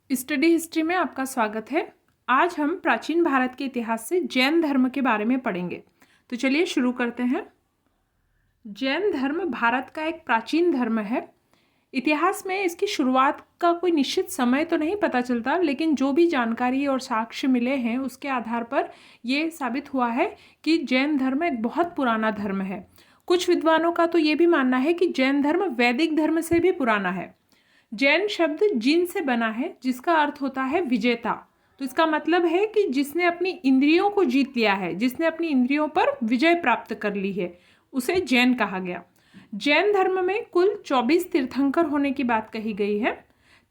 Study history में आपका स्वागत है। आज हम प्राचीन भारत के इतिहास से जैन धर्म के बारे में पढ़ेंगे। तो चलिए शुरू करते हैं। जैन धर्म भारत का एक प्राचीन धर्म है। इतिहास में इसकी शुरुआत का कोई निश्चित समय तो नहीं पता चलता, लेकिन जो भी जानकारी और साक्ष्य मिले हैं उसके आधार पर ये साबित हुआ है कि जैन धर्म एक बहुत पुराना धर्म है। कुछ विद्वानों का तो ये भी मानना है कि जैन धर्म वैदिक धर्म से भी पुराना है। जैन शब्द जिन से बना है, जिसका अर्थ होता है विजेता। तो इसका मतलब है कि जिसने अपनी इंद्रियों को जीत लिया है, जिसने अपनी इंद्रियों पर विजय प्राप्त कर ली है, उसे जैन कहा गया। जैन धर्म में कुल 24 तीर्थंकर होने की बात कही गई है।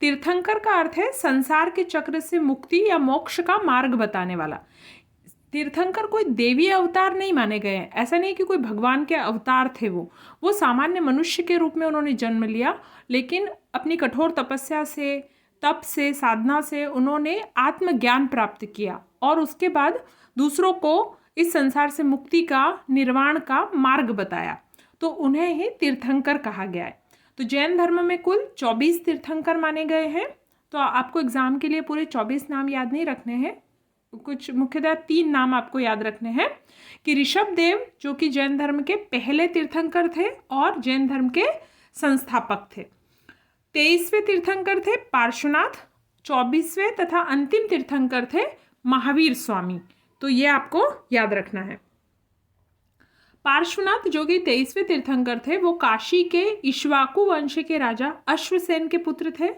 तीर्थंकर का अर्थ है संसार के चक्र से मुक्ति या मोक्ष का मार्ग बताने वाला। तीर्थंकर कोई देवी अवतार नहीं माने गए हैं। ऐसा नहीं कि कोई भगवान के अवतार थे। वो सामान्य मनुष्य के रूप में उन्होंने जन्म लिया, लेकिन अपनी कठोर तपस्या से, तप से, साधना से उन्होंने आत्मज्ञान प्राप्त किया और उसके बाद दूसरों को इस संसार से मुक्ति का, निर्वाण का मार्ग बताया। तो उन्हें ही तीर्थंकर कहा गया है। तो जैन धर्म में कुल 24 तीर्थंकर माने गए हैं। तो आपको एग्जाम के लिए पूरे 24 नाम याद नहीं रखने हैं, कुछ मुख्यतः 3 नाम आपको याद रखने हैं कि ऋषभदेव जो कि जैन धर्म के पहले तीर्थंकर थे और जैन धर्म के संस्थापक थे। 23वें तीर्थंकर थे पार्श्वनाथ। 24वें तथा अंतिम तीर्थंकर थे महावीर स्वामी। तो ये आपको याद रखना है। पार्श्वनाथ जो कि 23वें तीर्थंकर थे, वो काशी के इक्ष्वाकु वंश के राजा अश्वसेन के पुत्र थे।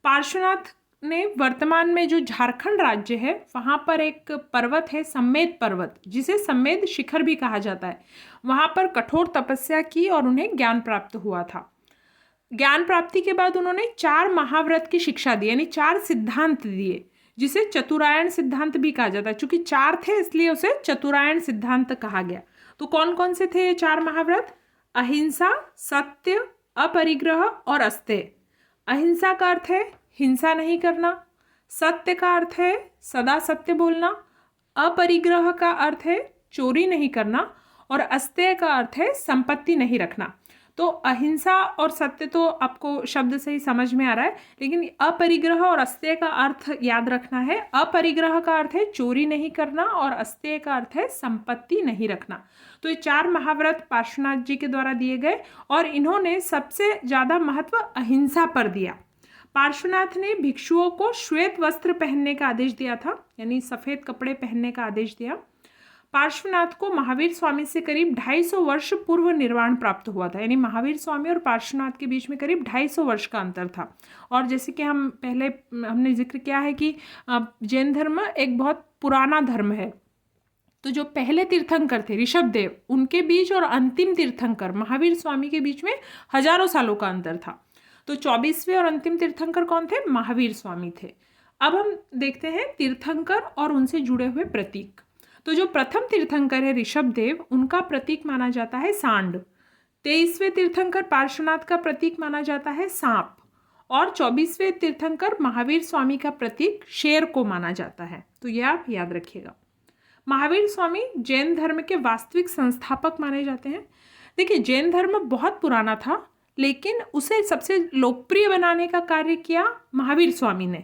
पार्श्वनाथ ने वर्तमान में जो झारखंड राज्य है, वहाँ पर एक पर्वत है सम्मेद पर्वत, जिसे सम्मेद शिखर भी कहा जाता है। वहाँ पर कठोर तपस्या की और उन्हें ज्ञान प्राप्त हुआ था। ज्ञान प्राप्ति के बाद उन्होंने 4 महाव्रत की शिक्षा दी, यानी 4 सिद्धांत दिए, जिसे चतुरायण सिद्धांत भी कहा जाता है। चूंकि 4 थे इसलिए उसे चतुरायण सिद्धांत कहा गया। तो कौन कौन से थे ये 4 महाव्रत? अहिंसा, सत्य, अपरिग्रह और अस्तेय। अहिंसा का अर्थ है हिंसा नहीं करना, सत्य का अर्थ है सदा सत्य बोलना, अपरिग्रह का अर्थ है चोरी नहीं करना और अस्तेय का अर्थ है संपत्ति नहीं रखना। तो अहिंसा और सत्य तो आपको शब्द से ही समझ में आ रहा है, लेकिन अपरिग्रह और अस्तेय का अर्थ याद रखना है। अपरिग्रह का अर्थ है चोरी नहीं करना और अस्तेय का अर्थ है संपत्ति नहीं रखना। तो ये 4 महाव्रत पार्श्वनाथ जी के द्वारा दिए गए और इन्होंने सबसे ज़्यादा महत्व अहिंसा पर दिया। पार्श्वनाथ ने भिक्षुओं को श्वेत वस्त्र पहनने का आदेश दिया था, यानी सफ़ेद कपड़े पहनने का आदेश दिया। पार्श्वनाथ को महावीर स्वामी से करीब 250 वर्ष पूर्व निर्वाण प्राप्त हुआ था, यानी महावीर स्वामी और पार्श्वनाथ के बीच में करीब 250 वर्ष का अंतर था। और जैसे कि हमने जिक्र किया है कि जैन धर्म एक बहुत पुराना धर्म है। तो जो पहले तीर्थंकर थे ऋषभदेव, उनके बीच और अंतिम तीर्थंकर महावीर स्वामी के बीच में हजारों सालों का अंतर था। तो 24वें और अंतिम तीर्थंकर कौन थे? महावीर स्वामी थे। अब हम देखते हैं तीर्थंकर और उनसे जुड़े हुए प्रतीक। तो जो प्रथम तीर्थंकर है ऋषभदेव, उनका प्रतीक माना जाता है सांड। 23वें तीर्थंकर पार्श्वनाथ का प्रतीक माना जाता है सांप और 24वें तीर्थंकर महावीर स्वामी का प्रतीक शेर को माना जाता है। तो यह आप याद रखिएगा। महावीर स्वामी जैन धर्म के वास्तविक संस्थापक माने जाते हैं। देखिए, जैन धर्म बहुत पुराना था, लेकिन उसे सबसे लोकप्रिय बनाने का कार्य किया महावीर स्वामी ने।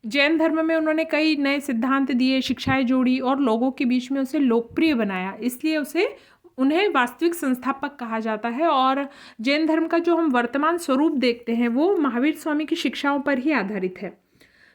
जैन धर्म में उन्होंने कई नए सिद्धांत दिए, शिक्षाएं जोड़ी और लोगों के बीच में उसे लोकप्रिय बनाया, इसलिए उन्हें वास्तविक संस्थापक कहा जाता है। और जैन धर्म का जो हम वर्तमान स्वरूप देखते हैं वो महावीर स्वामी की शिक्षाओं पर ही आधारित है।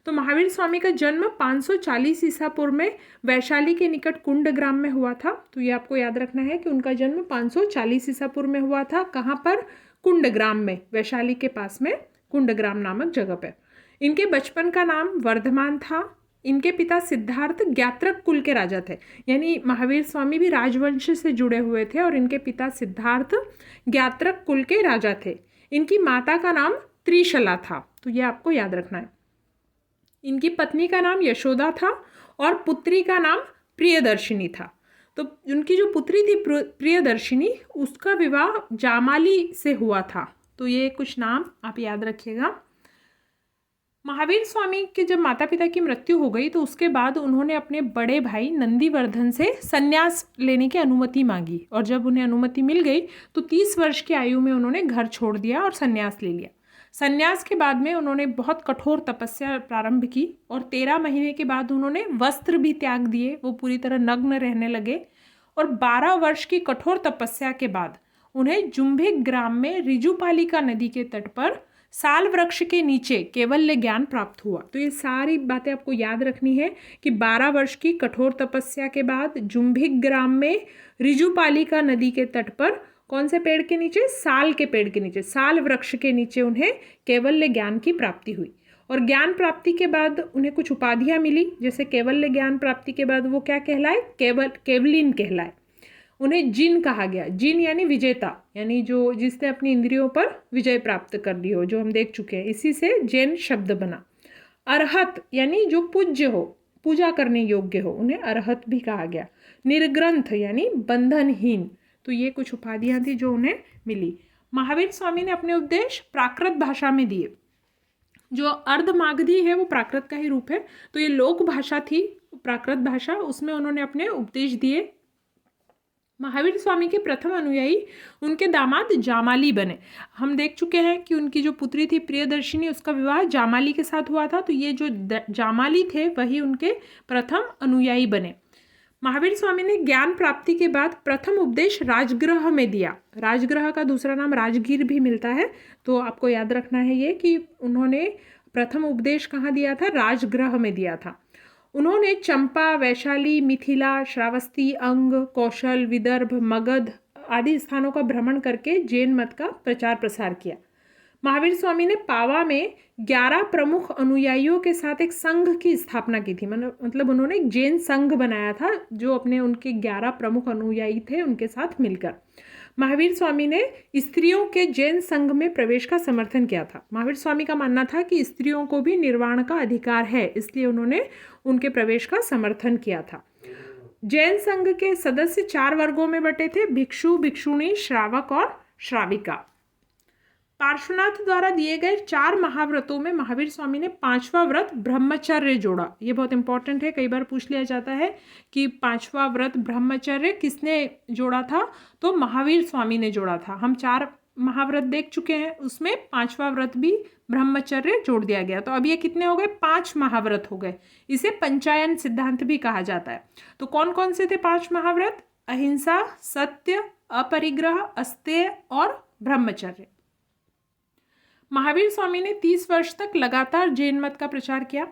तो महावीर स्वामी का जन्म 540 ईसा पूर्व में वैशाली के निकट कुंड ग्राम में हुआ था। तो ये आपको याद रखना है कि उनका जन्म 540 ईसा पूर्व में हुआ था। कहाँ पर? कुंड ग्राम में, वैशाली के पास में कुंड ग्राम नामक जगह पर। इनके बचपन का नाम वर्धमान था। इनके पिता सिद्धार्थ ज्ञात्रक कुल के राजा थे, यानी महावीर स्वामी भी राजवंश से जुड़े हुए थे और इनके पिता सिद्धार्थ ज्ञात्रक कुल के राजा थे। इनकी माता का नाम त्रिशला था। तो ये आपको याद रखना है। इनकी पत्नी का नाम यशोदा था और पुत्री का नाम प्रियदर्शिनी था। तो उनकी जो पुत्री थी प्रियदर्शिनी, उसका विवाह जामाली से हुआ था। तो ये कुछ नाम आप याद रखिएगा। महावीर स्वामी के जब माता पिता की मृत्यु हो गई तो उसके बाद उन्होंने अपने बड़े भाई नंदीवर्धन से संन्यास लेने की अनुमति मांगी और जब उन्हें अनुमति मिल गई तो 30 वर्ष की आयु में उन्होंने घर छोड़ दिया और संन्यास ले लिया। संन्यास के बाद में उन्होंने बहुत कठोर तपस्या प्रारंभ की और 13 महीने के बाद उन्होंने वस्त्र भी त्याग दिए, वो पूरी तरह नग्न रहने लगे। और 12 वर्ष की कठोर तपस्या के बाद उन्हें जुम्भिक ग्राम में ऋजुपालिका नदी के तट पर साल वृक्ष के नीचे कैवल्य ज्ञान प्राप्त हुआ। तो ये सारी बातें आपको याद रखनी है कि 12 वर्ष की कठोर तपस्या के बाद जुम्भिक ग्राम में ऋजुपालिका नदी के तट पर कौन से पेड़ के नीचे, साल के पेड़ के नीचे, साल वृक्ष के नीचे उन्हें कैवल्य ज्ञान की प्राप्ति हुई। और ज्ञान प्राप्ति के बाद उन्हें कुछ उपाधियां मिली, जैसे कैवल्य ज्ञान प्राप्ति के बाद वो क्या कहलाए, केवलिन कहलाए। उन्हें जिन कहा गया। जिन यानी विजेता, यानी जो जिसने अपनी इंद्रियों पर विजय प्राप्त कर ली हो, जो हम देख चुके हैं। इसी से जैन शब्द बना। अरहत यानी जो पूज्य हो, पूजा करने योग्य हो, उन्हें अरहत भी कहा गया। निर्ग्रंथ यानी बंधनहीन। तो ये कुछ उपाधियां थी जो उन्हें मिली। महावीर स्वामी ने अपने उपदेश प्राकृत भाषा में दिए। जो अर्धमागधी है वो प्राकृत का ही रूप है, तो ये लोक भाषा थी, प्राकृत भाषा, उसमें उन्होंने अपने उपदेश दिए। महावीर स्वामी के प्रथम अनुयायी उनके दामाद जामाली बने। हम देख चुके हैं कि उनकी जो पुत्री थी प्रियदर्शिनी, उसका विवाह जामाली के साथ हुआ था। तो ये जो जामाली थे वही उनके प्रथम अनुयायी बने। महावीर स्वामी ने ज्ञान प्राप्ति के बाद प्रथम उपदेश राजगृह में दिया। राजगृह का दूसरा नाम राजगीर भी मिलता है, तो आपको याद रखना है ये कि उन्होंने प्रथम उपदेश कहाँ दिया था, राजगृह में दिया था। उन्होंने चंपा, वैशाली, मिथिला, श्रावस्ती, अंग, कौशल, विदर्भ, मगध आदि स्थानों का भ्रमण करके जैन मत का प्रचार प्रसार किया। महावीर स्वामी ने पावा में 11 प्रमुख अनुयायियों के साथ एक संघ की स्थापना की थी। मतलब उन्होंने एक जैन संघ बनाया था, जो अपने उनके 11 प्रमुख अनुयायी थे उनके साथ मिलकर। महावीर स्वामी ने स्त्रियों के जैन संघ में प्रवेश का समर्थन किया था। महावीर स्वामी का मानना था कि स्त्रियों को भी निर्वाण का अधिकार है, इसलिए उन्होंने उनके प्रवेश का समर्थन किया था। जैन संघ के सदस्य 4 वर्गों में बटे थे, भिक्षु, भिक्षुणी, श्रावक और श्राविका। पार्श्वनाथ द्वारा दिए गए 4 महाव्रतों में महावीर स्वामी ने 5वां व्रत ब्रह्मचर्य जोड़ा। ये बहुत इंपॉर्टेंट है, कई बार पूछ लिया जाता है कि 5वां व्रत ब्रह्मचर्य किसने जोड़ा था, तो महावीर स्वामी ने जोड़ा था। हम 4 महाव्रत देख चुके हैं, उसमें 5वां व्रत भी ब्रह्मचर्य जोड़ दिया गया। तो अब ये कितने हो गए, 5 महाव्रत हो गए। इसे पंचायन सिद्धांत भी कहा जाता है। तो कौन कौन से थे 5 महाव्रत? अहिंसा, सत्य, अपरिग्रह, अस्तेय और ब्रह्मचर्य। महावीर स्वामी ने 30 वर्ष तक लगातार जैन मत का प्रचार किया।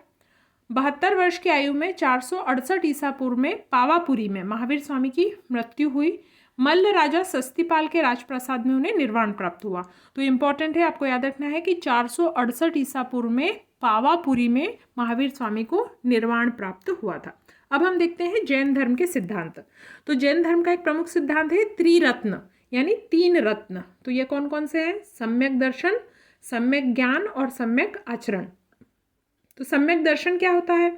72 वर्ष की आयु में 468 ईसा पूर्व में पावापुरी में महावीर स्वामी की मृत्यु हुई। मल्ल राजा सस्तीपाल के राजप्रसाद में उन्हें निर्वाण प्राप्त हुआ। तो इम्पॉर्टेंट है, आपको याद रखना है कि 468 ईसा पूर्व में पावापुरी में महावीर स्वामी को निर्वाण प्राप्त हुआ था। अब हम देखते हैं जैन धर्म के सिद्धांत। तो जैन धर्म का एक प्रमुख सिद्धांत है त्रिरत्न, यानी 3 रत्न। तो ये कौन कौन से हैं? सम्यक दर्शन, सम्यक ज्ञान और सम्यक आचरण। तो सम्यक दर्शन क्या होता है?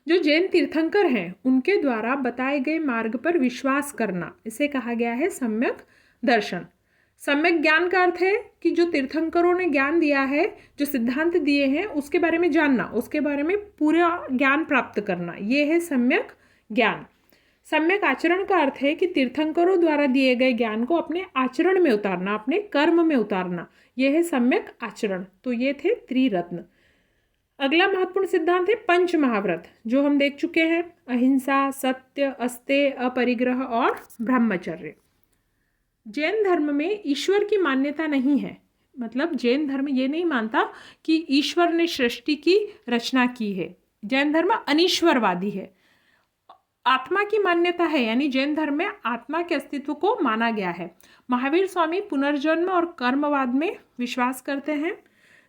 जो जैन तीर्थंकर हैं उनके द्वारा बताए गए मार्ग पर विश्वास करना, इसे कहा गया है सम्यक दर्शन। सम्यक ज्ञान का अर्थ है कि जो तीर्थंकरों ने ज्ञान दिया है, जो सिद्धांत दिए हैं, उसके बारे में जानना, उसके बारे में पूरा ज्ञान प्राप्त करना, ये है सम्यक ज्ञान। सम्यक आचरण का अर्थ है कि तीर्थंकरों द्वारा दिए गए ज्ञान को अपने आचरण में उतारना, अपने कर्म में उतारना, यह है सम्यक आचरण। तो ये थे त्रिरत्न। अगला महत्वपूर्ण सिद्धांत है पंच महाव्रत, जो हम देख चुके हैं। अहिंसा, सत्य, अस्तेय, अपरिग्रह और ब्रह्मचर्य। जैन धर्म में ईश्वर की मान्यता नहीं है। मतलब जैन धर्म ये नहीं मानता कि ईश्वर ने सृष्टि की रचना की है। जैन धर्म अनीश्वरवादी है। आत्मा की मान्यता है, यानी जैन धर्म में आत्मा के अस्तित्व को माना गया है। महावीर स्वामी पुनर्जन्म और कर्मवाद में विश्वास करते हैं।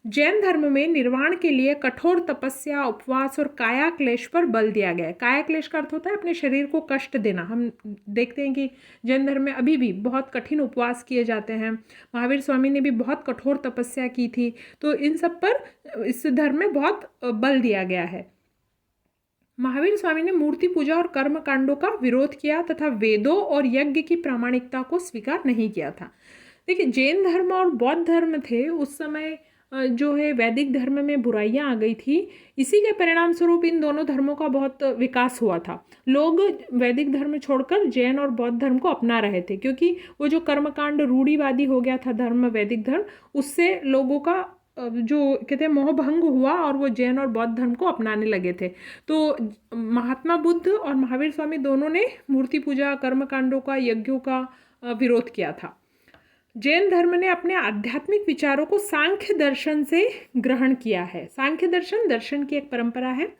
जैन धर्म में निर्वाण के लिए कठोर तपस्या, उपवास और काया क्लेश पर बल दिया गया है। काया क्लेश का अर्थ होता है अपने शरीर को कष्ट देना। हम देखते हैं कि जैन धर्म में अभी भी बहुत कठिन उपवास किए जाते हैं। महावीर स्वामी ने भी बहुत कठोर तपस्या की थी। तो इन सब पर इस धर्म में बहुत बल दिया गया है। महावीर स्वामी ने मूर्ति पूजा और कर्म कांडों का विरोध किया तथा वेदों और यज्ञ की प्रामाणिकता को स्वीकार नहीं किया था। देखिए, जैन धर्म और बौद्ध धर्म थे उस समय जो है वैदिक धर्म में बुराइयां आ गई थी, इसी के परिणाम स्वरूप इन दोनों धर्मों का बहुत विकास हुआ था। लोग वैदिक धर्म छोड़कर जैन और बौद्ध धर्म को अपना रहे थे, क्योंकि वो जो कर्मकांड रूढ़िवादी हो गया था धर्म, वैदिक धर्म, उससे लोगों का जो कहते हैं मोह भंग हुआ और वो जैन और बौद्ध धर्म को अपनाने लगे थे। तो महात्मा बुद्ध और महावीर स्वामी दोनों ने मूर्ति पूजा, कर्मकांडों का, यज्ञों का विरोध किया था। जैन धर्म ने अपने आध्यात्मिक विचारों को सांख्य दर्शन से ग्रहण किया है। सांख्य दर्शन दर्शन की एक परंपरा है।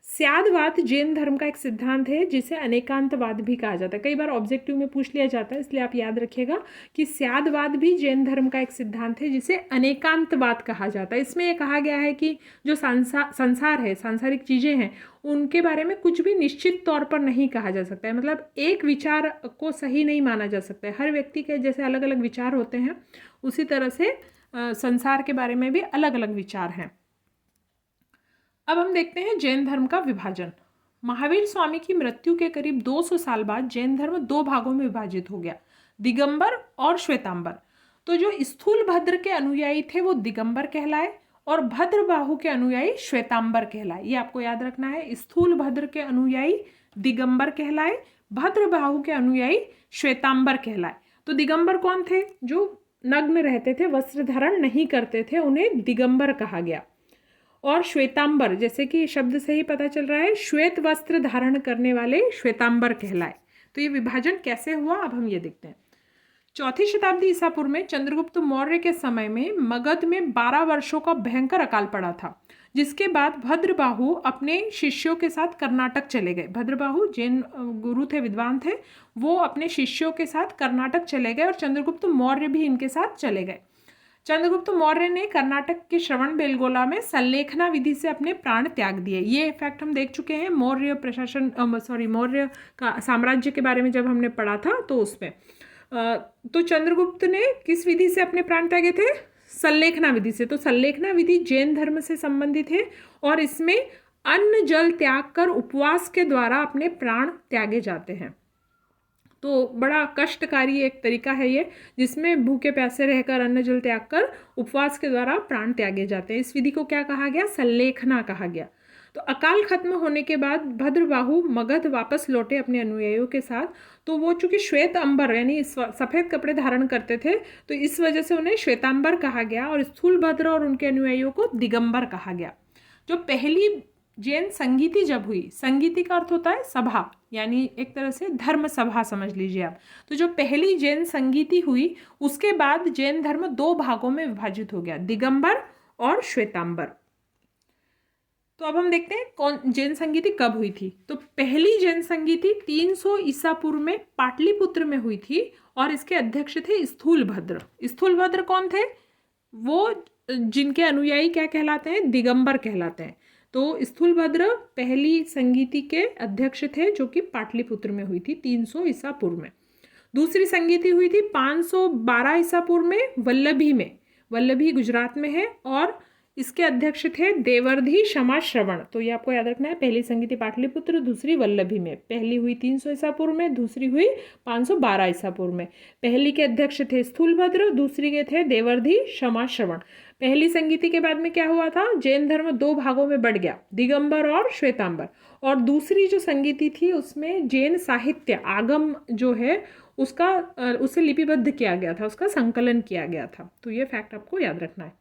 स्यादवाद जैन धर्म का एक सिद्धांत है जिसे अनेकांतवाद भी कहा जाता है। कई बार ऑब्जेक्टिव में पूछ लिया जाता है, इसलिए आप याद रखिएगा कि स्यादवाद भी जैन धर्म का एक सिद्धांत है जिसे अनेकांतवाद कहा जाता है। इसमें यह कहा गया है कि जो संसार है, सांसारिक चीज़ें हैं, उनके बारे में कुछ भी निश्चित तौर पर नहीं कहा जा सकता है। मतलब एक विचार को सही नहीं माना जा सकता है। हर व्यक्ति के जैसे अलग अलग विचार होते हैं, उसी तरह से संसार के बारे में भी अलग अलग विचार हैं। अब हम देखते हैं जैन धर्म का विभाजन। महावीर स्वामी की मृत्यु के करीब 200 साल बाद जैन धर्म दो भागों में विभाजित हो गया, दिगंबर और श्वेतांबर। तो जो स्थूल भद्र के अनुयायी थे वो दिगंबर कहलाए और भद्रबाहु के अनुयायी श्वेतांबर कहलाए। ये आपको याद रखना है, स्थूल भद्र के अनुयायी दिगंबर कहलाए, भद्रबाहु के अनुयायी श्वेतांबर कहलाए। तो दिगंबर कौन थे? जो नग्न रहते थे, वस्त्र धारण नहीं करते थे, उन्हें दिगंबर कहा गया। और श्वेतांबर, जैसे कि शब्द से ही पता चल रहा है, श्वेत वस्त्र धारण करने वाले श्वेतांबर कहलाए। तो ये विभाजन कैसे हुआ, अब हम ये देखते हैं। 4वीं शताब्दी ईसा पूर्व में चंद्रगुप्त मौर्य के समय में मगध में 12 वर्षों का भयंकर अकाल पड़ा था, जिसके बाद भद्रबाहु अपने शिष्यों के साथ कर्नाटक चले गए। भद्रबाहु जैन गुरु थे, विद्वान थे, वो अपने शिष्यों के साथ कर्नाटक चले गए और चंद्रगुप्त मौर्य भी इनके साथ चले गए। चंद्रगुप्त मौर्य ने कर्नाटक के श्रवण बेलगोला में संलेखना विधि से अपने प्राण त्याग दिए। ये फैक्ट हम देख चुके हैं मौर्य प्रशासन मौर्य का साम्राज्य के बारे में जब हमने पढ़ा था, तो उसमें तो चंद्रगुप्त ने किस विधि से अपने प्राण त्यागे थे? संलेखना विधि से। तो संलेखना विधि जैन धर्म से संबंधित है और इसमें अन्न जल त्याग कर उपवास के द्वारा अपने प्राण त्यागे जाते हैं। तो बड़ा कष्टकारी एक तरीका है ये, जिसमें भूखे प्यासे रहकर अन्न जल त्याग कर उपवास के द्वारा प्राण त्यागे जाते हैं। इस विधि को क्या कहा गया? संलेखना कहा गया। तो अकाल खत्म होने के बाद भद्रबाहु मगध वापस लौटे अपने अनुयायियों के साथ। तो वो चूंकि श्वेत अंबर यानी सफ़ेद कपड़े धारण करते थे, तो इस वजह से उन्हें श्वेतांबर कहा गया और स्थूल भद्र और उनके अनुयायियों को दिगंबर कहा गया। जो पहली जैन संगीति जब हुई, संगीति का अर्थ होता है सभा, यानी एक तरह से धर्म सभा समझ लीजिए आप। तो जो पहली जैन संगीति हुई, उसके बाद जैन धर्म दो भागों में विभाजित हो गया, दिगंबर और श्वेतांबर। तो अब हम देखते हैं कौन जैन संगीति कब हुई थी। तो पहली जैन संगीति 300 ईसा पूर्व में पाटलिपुत्र में हुई थी और इसके अध्यक्ष थे स्थूल भद्र। स्थूल भद्र कौन थे? वो जिनके अनुयायी क्या कहलाते हैं? दिगंबर कहलाते हैं। तो स्थूल भद्र पहली संगीति के अध्यक्ष थे, जो कि पाटलिपुत्र में हुई थी 300 ईसा पूर्व में। दूसरी संगीति हुई थी 512 ईसा पूर्व में वल्लभी में। वल्लभी गुजरात में है और इसके अध्यक्ष थे देवर्धि क्षमा श्रवण। तो ये आपको याद रखना है, पहली संगीति पाटलिपुत्र, दूसरी वल्लभी में। पहली हुई 300 ईसा पूर्व में, दूसरी हुई 512 ईसा पूर्व में। पहली के अध्यक्ष थे स्थूलभद्र, दूसरी के थे देवर्धि क्षमा श्रवण। पहली संगीति के बाद में क्या हुआ था? जैन धर्म दो भागों में बढ़ गया, दिगंबर और श्वेतांबर। और दूसरी जो संगीति थी उसमें जैन साहित्य आगम जो है उसका उसे लिपिबद्ध किया गया था, उसका संकलन किया गया था। तो ये फैक्ट आपको याद रखना है।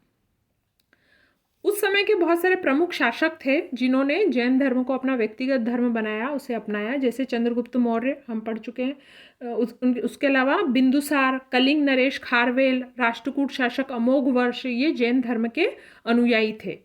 उस समय के बहुत सारे प्रमुख शासक थे जिन्होंने जैन धर्म को अपना व्यक्तिगत धर्म बनाया, उसे अपनाया। जैसे चंद्रगुप्त मौर्य हम पढ़ चुके हैं, उसके अलावा बिंदुसार, कलिंग नरेश खारवेल, राष्ट्रकूट शासक अमोघ वर्ष, ये जैन धर्म के अनुयायी थे।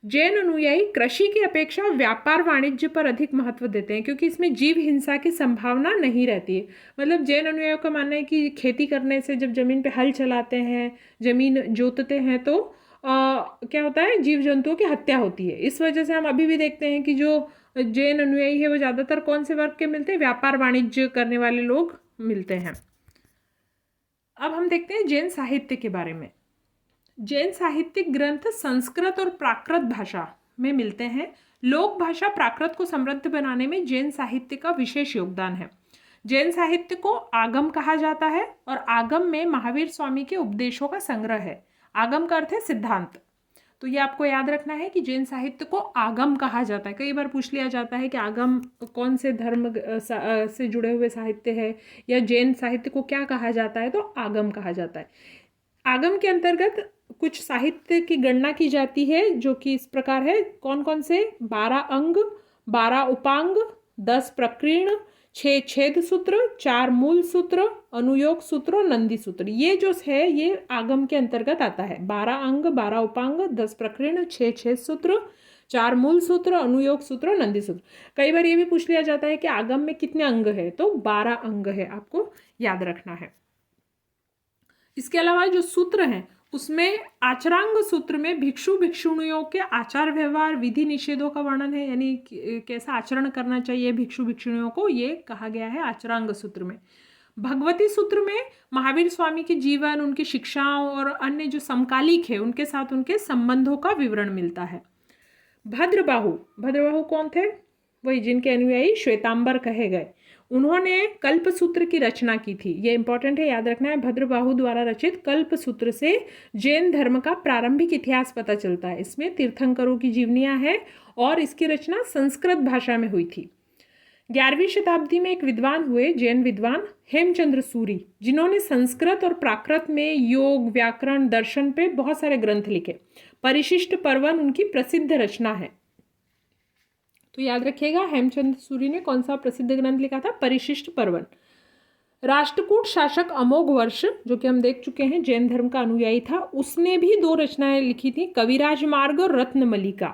जैन अनुयायी कृषि की अपेक्षा व्यापार वाणिज्य पर अधिक महत्व देते हैं, क्योंकि इसमें जीव हिंसा की संभावना नहीं रहती है। मतलब जैन अनुयायियों का मानना है कि खेती करने से, जब जमीन पे हल चलाते हैं, जमीन जोतते हैं, तो क्या होता है? जीव जंतुओं की हत्या होती है। इस वजह से हम अभी भी देखते हैं कि जो जैन अनुयायी है वो ज़्यादातर कौन से वर्ग के मिलते हैं? व्यापार वाणिज्य करने वाले लोग मिलते हैं। अब हम देखते हैं जैन साहित्य के बारे में। जैन साहित्यिक ग्रंथ संस्कृत और प्राकृत भाषा में मिलते हैं। लोक भाषा प्राकृत को समृद्ध बनाने में जैन साहित्य का विशेष योगदान है। जैन साहित्य को आगम कहा जाता है और आगम में महावीर स्वामी के उपदेशों का संग्रह है। आगम का अर्थ है सिद्धांत। तो ये आपको याद रखना है कि जैन साहित्य को आगम कहा जाता है। कई बार पूछ लिया जाता है कि आगम कौन से धर्म से जुड़े हुए साहित्य है, या जैन साहित्य को क्या कहा जाता है, तो आगम कहा जाता है। आगम के अंतर्गत कुछ साहित्य की गणना की जाती है जो कि इस प्रकार है। कौन कौन से? 12 अंग, 12 उपांग, 10 प्रकीर्ण, 6 छेद सूत्र, 4 मूल सूत्र, अनुयोग सूत्र और नंदी सूत्र। ये जो है ये आगम के अंतर्गत आता है। 12 अंग, 12 उपांग, 10 प्रकीर्ण, 6 छेद सूत्र, 4 मूल सूत्र, अनुयोग सूत्र और नंदी सूत्र। कई बार ये भी पूछ लिया जाता है कि आगम में कितने अंग है, तो 12 अंग है, आपको याद रखना है। इसके अलावा जो सूत्र हैं उसमें आचरांग सूत्र में भिक्षु भिक्षुणियों के आचार व्यवहार विधि निषेधों का वर्णन है, यानी कैसा आचरण करना चाहिए भिक्षु भिक्षुणियों को, ये कहा गया है आचरांग सूत्र में। भगवती सूत्र में महावीर स्वामी के जीवन, उनकी शिक्षाओं और अन्य जो समकालिक है उनके साथ उनके संबंधों का विवरण मिलता है। भद्रबाहु कौन थे? वही जिनके अनुयायी श्वेतांबर कहे गए। उन्होंने कल्प सूत्र की रचना की थी। ये इंपॉर्टेंट है, याद रखना है। भद्रबाहु द्वारा रचित कल्प सूत्र से जैन धर्म का प्रारंभिक इतिहास पता चलता है। इसमें तीर्थंकरों की जीवनियां हैं और इसकी रचना संस्कृत भाषा में हुई थी। 11वीं शताब्दी में एक विद्वान हुए, जैन विद्वान हेमचंद्र सूरी, जिन्होंने संस्कृत और प्राकृत में योग, व्याकरण, दर्शन पे बहुत सारे ग्रंथ लिखे। परिशिष्ट पर्वन उनकी प्रसिद्ध रचना है। तो याद रखिएगा, हेमचंद्र सूरी ने कौन सा प्रसिद्ध ग्रंथ लिखा था? परिशिष्ट पर्वन। राष्ट्रकूट शासक अमोघ वर्ष, जो कि हम देख चुके हैं जैन धर्म का अनुयायी था, उसने भी 2 रचनाएं लिखी थी, कविराज मार्ग और रत्नमलिका।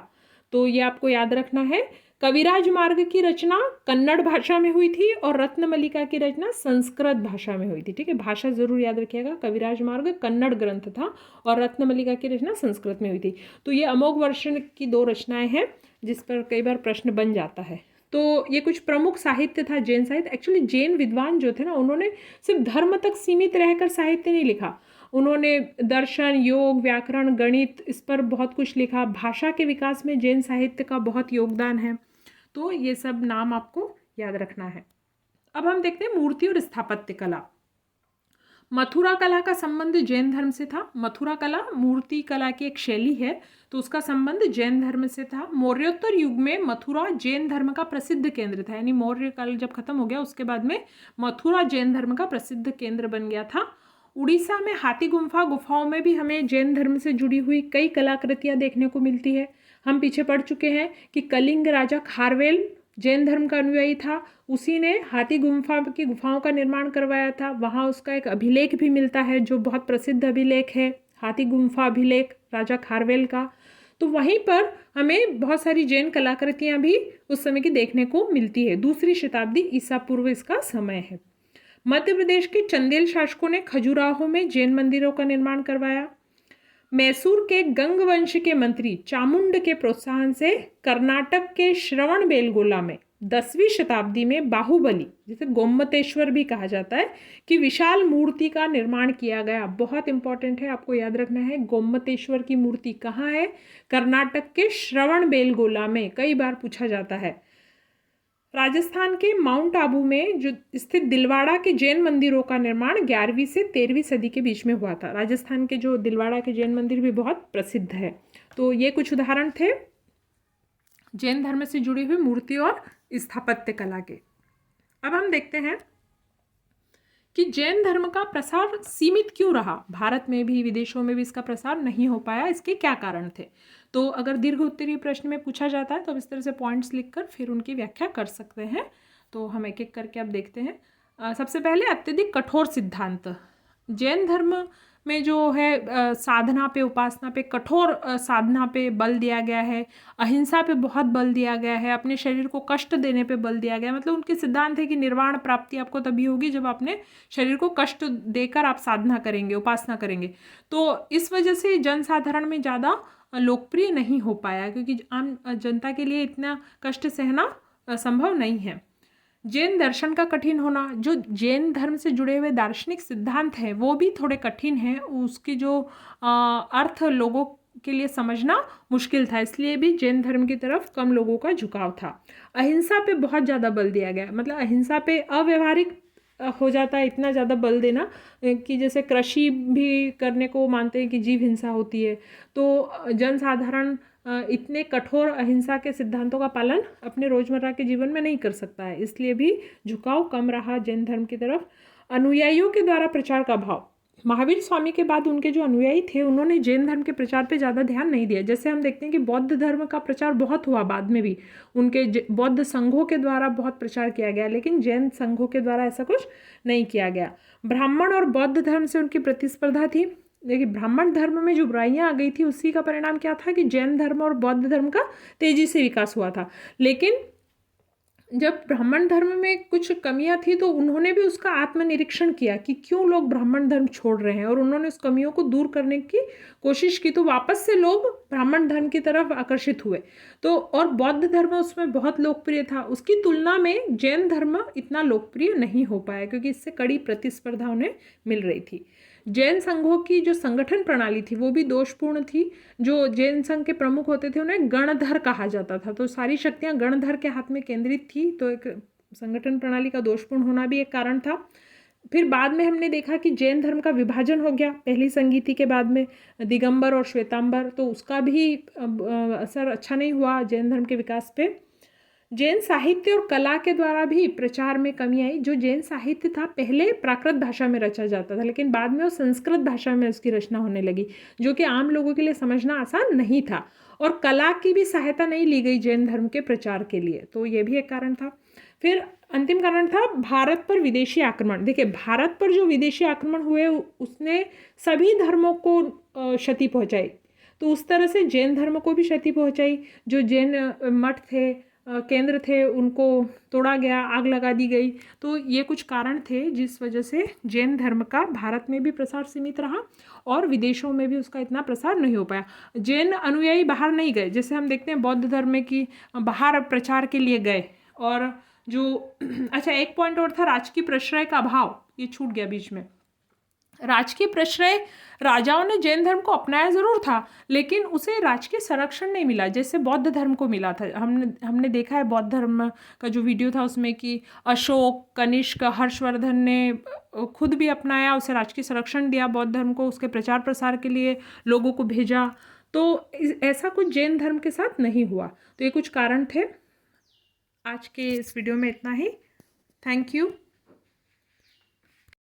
तो ये आपको याद रखना है। कविराज मार्ग की रचना कन्नड़ भाषा में हुई थी और रत्नमलिका की रचना संस्कृत भाषा में हुई थी। ठीक है, भाषा जरूर याद रखिएगा। कविराज मार्ग कन्नड़ ग्रंथ था और रत्नमलिका की रचना संस्कृत में हुई थी। तो ये अमोघ वर्ष की 2 रचनाएं हैं जिस पर कई बार प्रश्न बन जाता है। तो ये कुछ प्रमुख साहित्य था जैन साहित्य। एक्चुअली जैन विद्वान जो थे ना, उन्होंने सिर्फ धर्म तक सीमित रहकर साहित्य नहीं लिखा। उन्होंने दर्शन, योग, व्याकरण, गणित, इस पर बहुत कुछ लिखा। भाषा के विकास में जैन साहित्य का बहुत योगदान है। तो ये सब नाम आपको याद रखना है। अब हम देखते हैं मूर्ति और स्थापत्य कला। मथुरा कला का संबंध जैन धर्म से था। मथुरा कला मूर्ति कला की एक शैली है, तो उसका संबंध जैन धर्म से था। मौर्योत्तर युग में मथुरा जैन धर्म का प्रसिद्ध केंद्र था, यानी मौर्य काल जब खत्म हो गया उसके बाद में मथुरा जैन धर्म का प्रसिद्ध केंद्र बन गया था। उड़ीसा में हाथी गुफाओं में भी हमें जैन धर्म से जुड़ी हुई कई कलाकृतियां देखने को मिलती है। हम पीछे पढ़ चुके हैं कि कलिंग राजा खारवेल जैन धर्म का अनुयायी था। उसी ने हाथी गुफाओं का निर्माण करवाया था। वहाँ उसका एक अभिलेख भी मिलता है जो बहुत प्रसिद्ध अभिलेख है, हाथी गुम्फा अभिलेख राजा खारवेल का। तो वहीं पर हमें बहुत सारी जैन कलाकृतियाँ भी उस समय की देखने को मिलती है। 2री शताब्दी ईसा पूर्व इसका समय है। मध्य प्रदेश के चंदेल शासकों ने खजुराहो में जैन मंदिरों का निर्माण करवाया। मैसूर के गंग वंश के मंत्री चामुंड के प्रोत्साहन से कर्नाटक के श्रवणबेलगोला में 10वीं शताब्दी में बाहुबली, जिसे गोमतेश्वर भी कहा जाता है, कि विशाल मूर्ति का निर्माण किया गया। बहुत इंपॉर्टेंट है, आपको याद रखना है। गोमतेश्वर की मूर्ति कहाँ है? कर्नाटक के श्रवणबेलगोला में। कई बार पूछा जाता है। राजस्थान के माउंट आबू में जो स्थित दिलवाड़ा के जैन मंदिरों का निर्माण 11वीं से 13वीं सदी के बीच में हुआ था। राजस्थान के जो दिलवाड़ा के जैन मंदिर भी बहुत प्रसिद्ध है। तो ये कुछ उदाहरण थे जैन धर्म से जुड़ी हुई मूर्ति और स्थापत्य कला के। अब हम देखते हैं कि जैन धर्म का प्रसार सीमित क्यों रहा। भारत में भी विदेशों में भी इसका प्रसार नहीं हो पाया, इसके क्या कारण थे? तो अगर दीर्घ उत्तरीय प्रश्न में पूछा जाता है तो अब इस तरह से पॉइंट्स लिखकर फिर उनकी व्याख्या कर सकते हैं। तो हम एक एक करके अब देखते हैं। सबसे पहले अत्यधिक कठोर सिद्धांत। जैन धर्म में जो है साधना पे, उपासना पे, कठोर साधना पे बल दिया गया है। अहिंसा पे बहुत बल दिया गया है। अपने शरीर को कष्ट देने पे बल दिया गया है। मतलब उनके सिद्धांत है कि निर्वाण प्राप्ति आपको तभी होगी जब अपने शरीर को कष्ट देकर आप साधना करेंगे, उपासना करेंगे। तो इस वजह से जनसाधारण में ज़्यादा लोकप्रिय नहीं हो पाया, क्योंकि आम जनता के लिए इतना कष्ट सहना संभव नहीं है। जैन दर्शन का कठिन होना। जो जैन धर्म से जुड़े हुए दार्शनिक सिद्धांत हैं वो भी थोड़े कठिन हैं। उसकी जो अर्थ लोगों के लिए समझना मुश्किल था, इसलिए भी जैन धर्म की तरफ कम लोगों का झुकाव था। अहिंसा पे बहुत ज़्यादा बल दिया गया, मतलब अहिंसा पे अव्यवहारिक हो जाता है इतना ज़्यादा बल देना कि जैसे कृषि भी करने को मानते हैं कि जीव हिंसा होती है, तो जनसाधारण इतने कठोर अहिंसा के सिद्धांतों का पालन अपने रोजमर्रा के जीवन में नहीं कर सकता है, इसलिए भी झुकाव कम रहा जैन धर्म की तरफ। अनुयायियों के द्वारा प्रचार का भाव, महावीर स्वामी के बाद उनके जो अनुयायी थे उन्होंने जैन धर्म के प्रचार पे ज़्यादा ध्यान नहीं दिया। जैसे हम देखते हैं कि बौद्ध धर्म का प्रचार बहुत हुआ बाद में भी, उनके बौद्ध संघों के द्वारा बहुत प्रचार किया गया, लेकिन जैन संघों के द्वारा ऐसा कुछ नहीं किया गया। ब्राह्मण और बौद्ध धर्म से उनकी प्रतिस्पर्धा थी। देखिए ब्राह्मण धर्म में जो बुराइयां आ गई थी उसी का परिणाम क्या था कि जैन धर्म और बौद्ध धर्म का तेजी से विकास हुआ था। लेकिन जब ब्राह्मण धर्म में कुछ कमियां थी तो उन्होंने भी उसका आत्मनिरीक्षण किया कि क्यों लोग ब्राह्मण धर्म छोड़ रहे हैं, और उन्होंने उस कमियों को दूर करने की कोशिश की, तो वापस से लोग ब्राह्मण धर्म की तरफ आकर्षित हुए। तो और बौद्ध धर्म उसमें बहुत लोकप्रिय था, उसकी तुलना में जैन धर्म इतना लोकप्रिय नहीं हो पाया क्योंकि इससे कड़ी प्रतिस्पर्धा उन्हें मिल रही थी। जैन संघों की जो संगठन प्रणाली थी वो भी दोषपूर्ण थी। जो जैन संघ के प्रमुख होते थे उन्हें गणधर कहा जाता था, तो सारी शक्तियां गणधर के हाथ में केंद्रित थी, तो एक संगठन प्रणाली का दोषपूर्ण होना भी एक कारण था। फिर बाद में हमने देखा कि जैन धर्म का विभाजन हो गया पहली संगीति के बाद में, दिगंबर और श्वेतांबर, तो उसका भी असर अच्छा नहीं हुआ जैन धर्म के विकास पे। जैन साहित्य और कला के द्वारा भी प्रचार में कमी आई। जो जैन साहित्य था पहले प्राकृत भाषा में रचा जाता था, लेकिन बाद में वो संस्कृत भाषा में उसकी रचना होने लगी, जो कि आम लोगों के लिए समझना आसान नहीं था। और कला की भी सहायता नहीं ली गई जैन धर्म के प्रचार के लिए, तो ये भी एक कारण था। फिर अंतिम कारण था भारत पर विदेशी आक्रमण। देखिए भारत पर जो विदेशी आक्रमण हुए उसने सभी धर्मों को क्षति पहुंचाई, तो उस तरह से जैन धर्म को भी क्षति पहुंचाई। जो जैन मठ थे, केंद्र थे, उनको तोड़ा गया, आग लगा दी गई। तो ये कुछ कारण थे जिस वजह से जैन धर्म का भारत में भी प्रसार सीमित रहा और विदेशों में भी उसका इतना प्रसार नहीं हो पाया। जैन अनुयायी बाहर नहीं गए, जैसे हम देखते हैं बौद्ध धर्म में कि बाहर प्रचार के लिए गए। और जो अच्छा एक पॉइंट और था, राजकीय प्रश्रय का अभाव, ये छूट गया बीच में। राजकीय प्रश्रय, राजाओं ने जैन धर्म को अपनाया जरूर था लेकिन उसे राजकीय संरक्षण नहीं मिला जैसे बौद्ध धर्म को मिला था। हमने देखा है बौद्ध धर्म का जो वीडियो था उसमें कि अशोक, कनिष्क, हर्षवर्धन ने खुद भी अपनाया, उसे राजकीय संरक्षण दिया बौद्ध धर्म को, उसके प्रचार प्रसार के लिए लोगों को भेजा। तो ऐसा कुछ जैन धर्म के साथ नहीं हुआ। तो ये कुछ कारण थे। आज के इस वीडियो में इतना ही। Thank you.